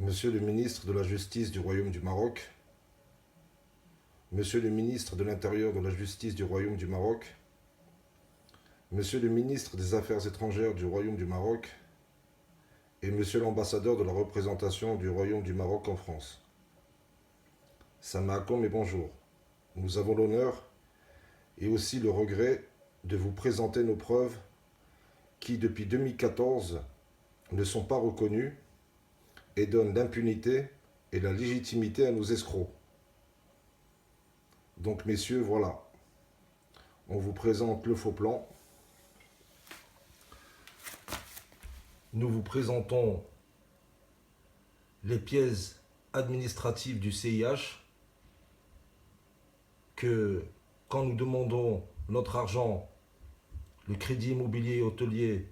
Monsieur le ministre de la Justice du Royaume du Maroc, Monsieur le ministre de l'Intérieur de la Justice du Royaume du Maroc, Monsieur le ministre des Affaires étrangères du Royaume du Maroc et Monsieur l'ambassadeur de la représentation du Royaume du Maroc en France. Samakum et bonjour. Nous avons l'honneur et aussi le regret de vous présenter nos preuves qui, depuis 2014, ne sont pas reconnues et donnent l'impunité et la légitimité à nos escrocs. Donc, messieurs, voilà. On vous présente le faux plan. Nous vous présentons les pièces administratives du CIH que, quand nous demandons notre argent, le crédit immobilier hôtelier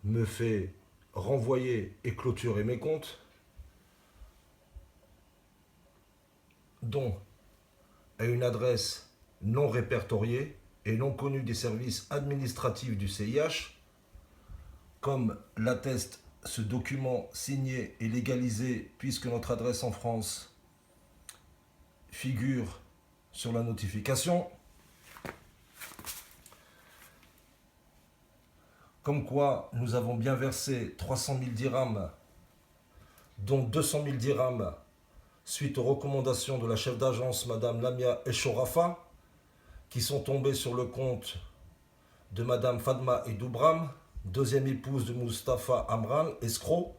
me fait renvoyer et clôturer mes comptes, dont à une adresse non répertoriée et non connue des services administratifs du CIH, comme l'atteste ce document signé et légalisé puisque notre adresse en France figure sur la notification, comme quoi nous avons bien versé 300 000 dirhams, dont 200 000 dirhams suite aux recommandations de la chef d'agence Madame Lamia Eshorafa, qui sont tombées sur le compte de Madame Fadma Edoubram, deuxième épouse de Mustapha Amran, escroc.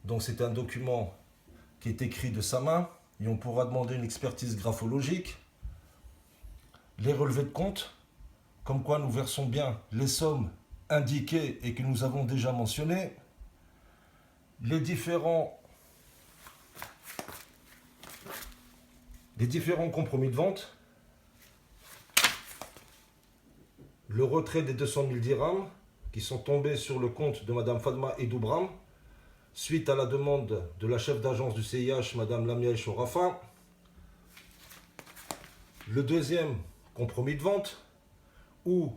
Donc c'est un document qui est écrit de sa main et on pourra demander une expertise graphologique. Les relevés de compte, comme quoi nous versons bien les sommes indiquées et que nous avons déjà mentionnées. Les différents compromis de vente, le retrait des 200 000 dirhams qui sont tombés sur le compte de Madame Fadma Edoubram suite à la demande de la chef d'agence du CIH, Madame Lamia Eshorafa. Le deuxième compromis de vente, où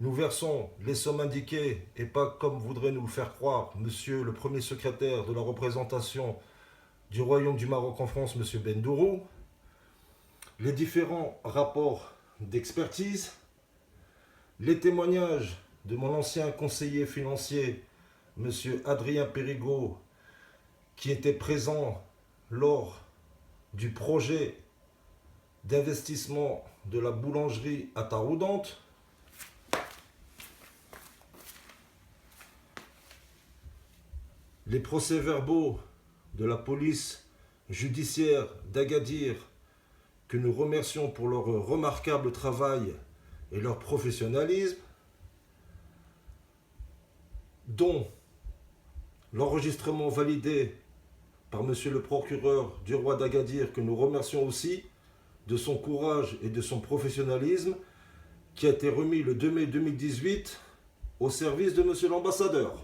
nous versons les sommes indiquées et pas comme voudrait nous le faire croire Monsieur le premier secrétaire de la représentation du Royaume du Maroc en France, Monsieur Bendourou. Les différents rapports d'expertise, les témoignages de mon ancien conseiller financier, M. Adrien Périgot, qui était présent lors du projet d'investissement de la boulangerie à Taroudante, les procès-verbaux de la police judiciaire d'Agadir, que nous remercions pour leur remarquable travail et leur professionnalisme, dont l'enregistrement validé par Monsieur le procureur du roi d'Agadir, que nous remercions aussi de son courage et de son professionnalisme, qui a été remis le 2 mai 2018 au service de Monsieur l'ambassadeur.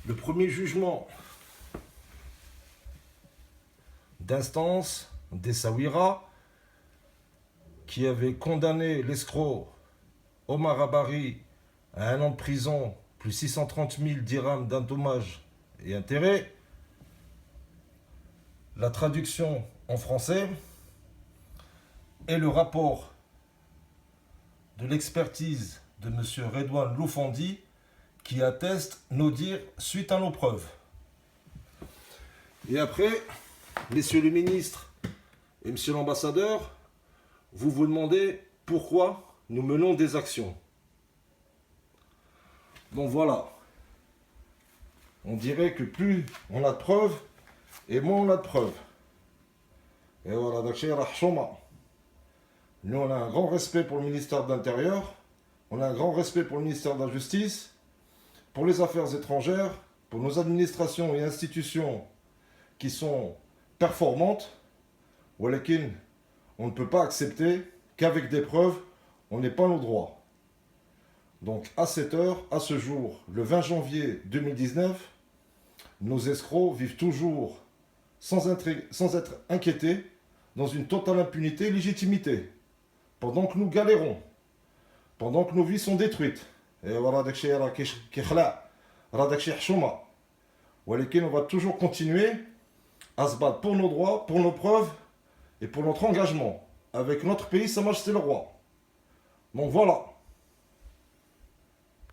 Le premier jugement d'instance d'Essaouira, qui avait condamné l'escroc Omar Abari à 1 an de prison plus 630 000 dirhams d'un dommage et intérêt. La traduction en français et le rapport de l'expertise de M. Redouane Loufandi qui atteste nos dires suite à nos preuves. Et après, messieurs les ministres et monsieur l'ambassadeur, vous vous demandez pourquoi nous menons des actions. Donc voilà, on dirait que plus on a de preuves, et moins on a de preuves. Et voilà, nous on a un grand respect pour le ministère de l'Intérieur, on a un grand respect pour le ministère de la Justice, pour les affaires étrangères, pour nos administrations et institutions qui sont performantes. Walakin, on ne peut pas accepter qu'avec des preuves, on n'ait pas nos droits. Donc à cette heure, à ce jour, le 20 janvier 2019, nos escrocs vivent toujours sans être inquiétés, dans une totale impunité et légitimité, pendant que nous galérons, pendant que nos vies sont détruites. Et voilà, Radak Cheikh Chouma. Walikin, on va toujours continuer à se battre pour nos droits, pour nos preuves et pour notre engagement avec notre pays, Sa Majesté le Roi. Donc voilà.